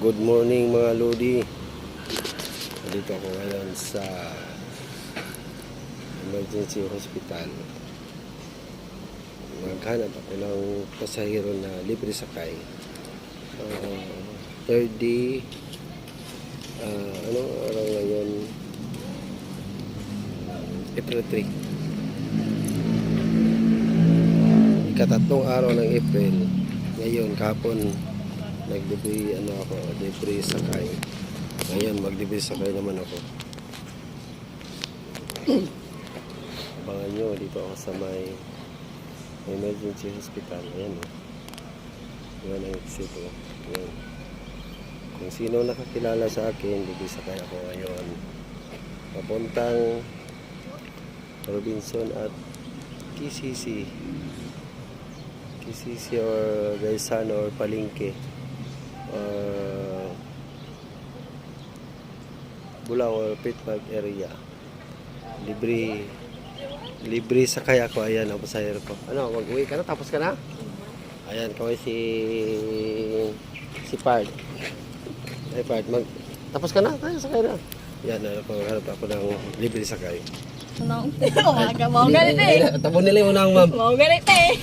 Good morning mga Lodi. Dito ako ngayon sa emergency hospital. Maghanap ako ng pasahero na libre sakay. Third day, anong araw ngayon? April 3. Ikatatlong araw ng April. Ngayon, kahapon, nag-libre libre sakay. Ngayon, mag-libre sakay naman ako. Abangan nyo, dito ako sa may emergency hospital. Ayan o. Ayan ang exit o. Ayan. Kung sino nakakilala sa akin, libre sakay ako ngayon. Papuntang Robinson at KCC or Gaysan or Palengke. Bulao or Pittsburgh area. Libre sakay ako. Ayan ang pasahero ko. Ano, mag-uwi ka na? Tapos ka na? Ayan, kaway si Pard. Ay Pard, tapos ka na? Tayo sakay na. Ayan, harap ako ng libre sakay. Umaga, mau galit eh. Tapos nila yung unang, ma'am. Mau galit eh.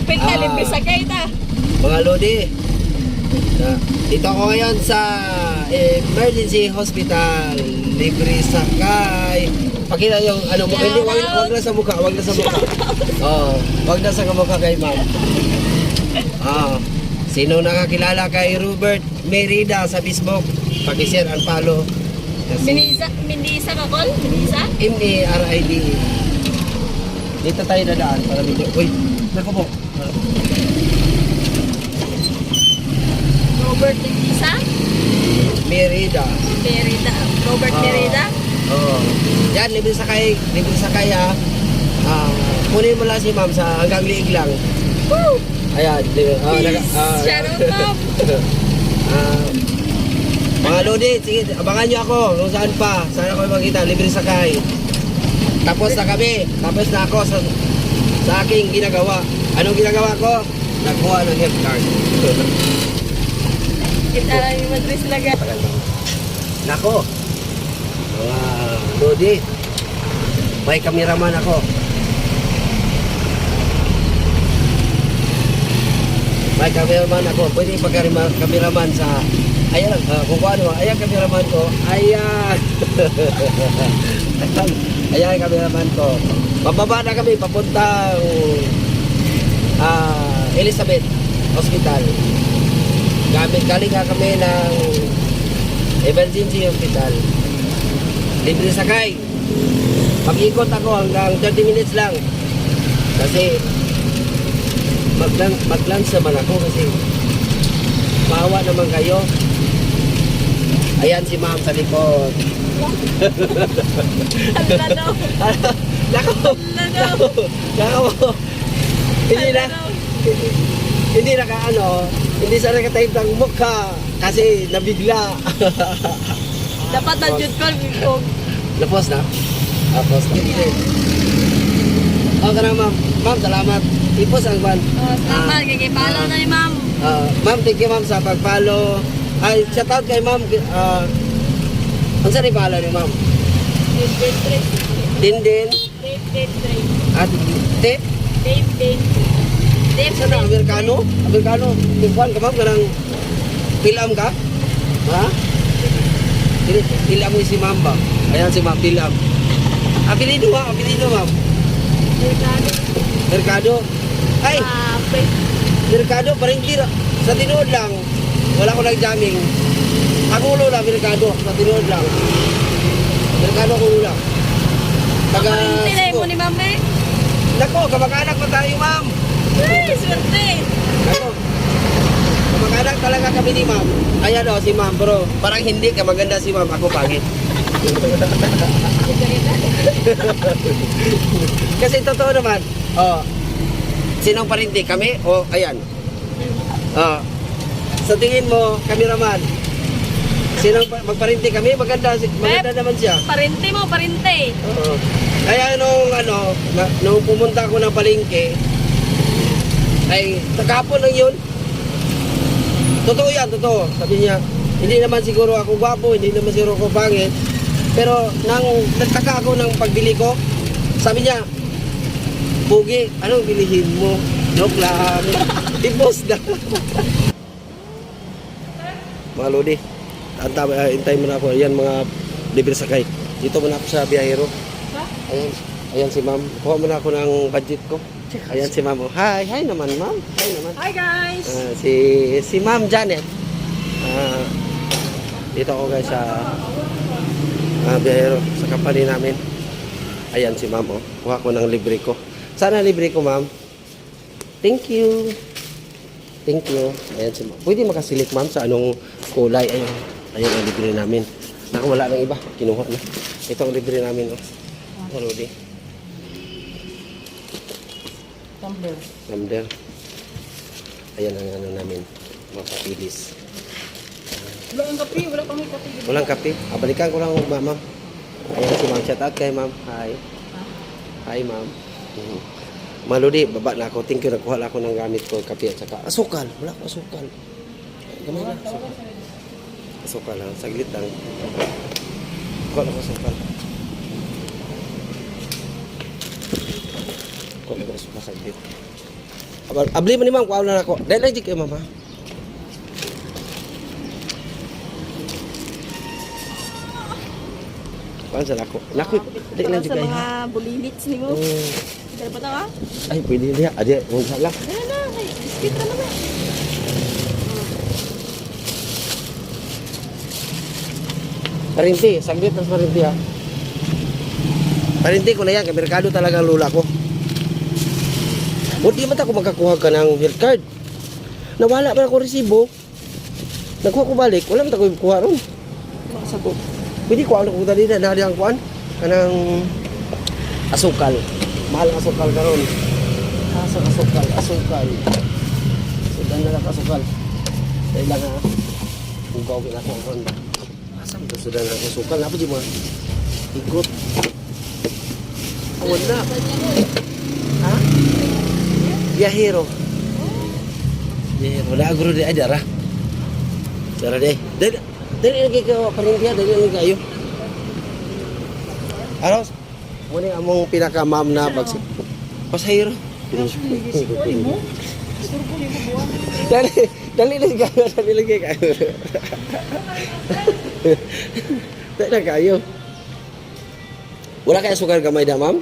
Pinta, libre sakay ta. Mga Lodi, dito ako ngayon sa emergency hospital. Libre sakay. Pakita yung ano mo, hindi, wag na sa mukha, wag na sa mukha. Wag na sa mukha kay ma'am. Sino nakakilala kay Robert Merida sa Facebook? Paki-share and follow. Minisa ka, Col? Minisa? M-A-R-I-D-E. Dito tayo dadaan para dito. Uy, nako po. Robert Minisa? Merida. Robert Merida? Oo. Yan, libre sakay ha. Kunin mo lang si ma'am sa hanggang liig lang. Woo! Ayan. Shout out, ma'am. Mga Lodi, sige, abangan nyo ako kung saan pa. Saan ako makita, libre sakay. Tapos na kami. Tapos na ako sa aking ginagawa. Anong ginagawa ko? Nagkuha ng health card. Kita lang yung madris laga. Nako. Mga Lodi, may kameraman ako. May kameraman ako. Pwede ipag-kameraman sa... Ayan, kung ano, ayan kameraman ko. Ayan. Ayan kameraman ko. Pababa na kami, papuntang Elizabeth Hospital. Galing nga kami ng emergency hospital. Libre sakay. Mag-ikot ako hanggang 30 minutes lang. Kasi mag-lunch naman ako kasi maawa naman kayo. Ayan si ma'am sa likod. Alano. Nako. Hindi hindi sa nakatayip ng mukha kasi nabigla. Dapat na jud ko. Lapos na? Lapos na. Okay na ma'am. Ma'am, salamat. Ipos ang ban. Salamat, kikipalo na ni ma'am. Ma'am, thank you ma'am sa pag-follow. Ay, shout out kay ma'am. Ano sa ribala ni ma'am? Dindin. At Tip. Sana Amerikano? Kukuhan ka ma'am, karang pilam ka? Ha? Pilam ni si ma'am ba? Ayan si ma'am, pilam. Apelido ma'am. Mercado. Ay! Mercado, parang tira. Sa tinood lang. Wala ko nag-jamming. Ako ulo lang, Mercado. Sa tinood lang. Mercado ko ulo lang. Parintilay mo ni ma'am eh. Nako, kamag-anak pa tayo, ma'am. Ay, swerte. Nako. Kamag-anak talaga kami ni ma'am. Ayan o, si ma'am, bro. Parang hindi ka maganda si ma'am. Ako pangit. Kasi totoo naman. Sinong parinti? Kami? O, ayan. Sa tingin mo, kameraman, sinong magparinti kami? Maganda naman siya. Parinti mo, parinti. Oo. Kaya nung pumunta ako ng Palengke, ay, kahapon lang yun. Totoo yan, totoo. Sabi niya, Hindi naman siguro ako gwapo, hindi naman siguro ako pangit. Pero nang nagtaka ako ng pagbili ko, sabi niya, Pugi, anong bilihin mo? Joke lang. Tipos na. Mga Lodi, hintay mo na ako. Ayan mga libre sakay. Dito muna ako sa biyahero. Ayan, ayan si ma'am. Kuha mo na ako ng budget ko. Ayan si ma'am. Oh, hi, hi naman ma'am. Hi naman. Hi guys! Si ma'am Janet. Dito ako guys sa biyahero, sa company namin. Ayan si ma'am. Oh. Kuha ko ng libre ko. Sana libre ko ma'am. Thank you. Thank you. Ayan si ma'am. Pwede makasilik ma'am sa anong kulay. Ayun. Ayun ang libre namin. Naku, wala nang iba. Kinuha na. Ito ang libre namin. Oh. Lodi. Tumbler. Ayan ang ano namin. Mga papilis. Wala ang kape, wala kami kape. Walang kape. Balikan ko lang ma'am. Ayan si ma'am. Shout out kay ma'am. Hi. Hi ma'am. Maludi, baba na ako. Thank you. Nakuha lang ako ng gamit ko. Kape at saka asukal. Wala ko asukal. Gamay lang. Asukal. Asukal lang. Saglit lang. Kuha lang ako asukal. Kuha lang ako asukal. Saglit. Abli mo ni ma'am. Kuha lang ako. Dahil lang di kayo ma'am ha. Kuha sa ako. Naku. Dahil lang di Sa kayo mga ha. bulilits ni mo. Dahil pa ka? Ay, pwede niya. Adi, huwag lang. Ayan na, biscuit na naman. Parinti, saglit ng parinti ha. Parinti ko na yan, kay merkado talaga ang lula ko. Buti man ako magkakuha ka ng health card. Nawala man ako resibo. Nagkuha ko balik, wala man ako kuha ron. Sa ko. Pwede ko ano kung dali na ang kuan kanang asukal. Mahal ang asukal karon. Asa asukal. Sudan na lang asukal. Dahil lang ha. Kung gawin ako ang ron ba. Asam to sudan ang asukal. Apa di mo? Ikot. Awan na. Ha? Biyahero. Biyahero. Wala agro di ay dara. Dara deh. Dali lagi ka panindiya, dali lagi kayo. Aros, muna among pinaka-ma'am na bagsik. Pasahero. Dali lagi kayo, dali lagi kayo. Dali na kayo. Wala kaya sukar gamay da, ma'am?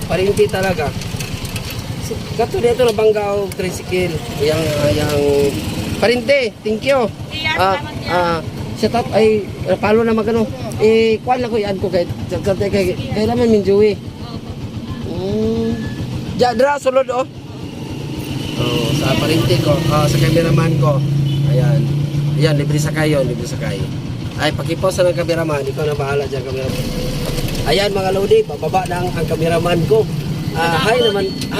Parinti talaga. Kato dito na banggaw tricycle. Yang parinte, thank you. Set up ay palo na magano. Kuan lang ko iad ko kay naman min Joey. Jadra sulod oh. Oh, sa parinte ko, sa cameraman ko. Ayan. Ayan, libre sakay yun, libre sakay. Ay, pakipost na ng cameraman, ikaw na bahala dyan cameraman. Ayan mga Lodi, bababa na ang cameraman ko. Hi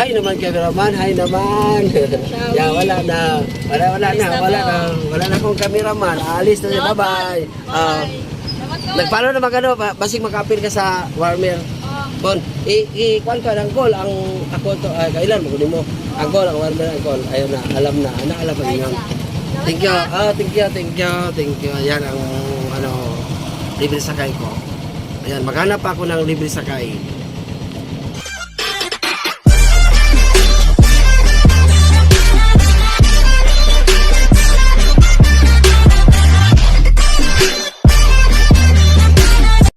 naman cameraman, hi naman. Ya, wala na akong cameraman. Alis na siya, bye-bye. Nagpalo na magano, basig makapil ka sa warmer. Kon, i-kwan ka ng call ang ako to, kailan mo kunin mo. Ang call, ang warmer ang call. Ayun na, alam na alam niyo. Thank you. Ayan ang libre sakay ko. Ayan, maghanap ako ng libre sakay.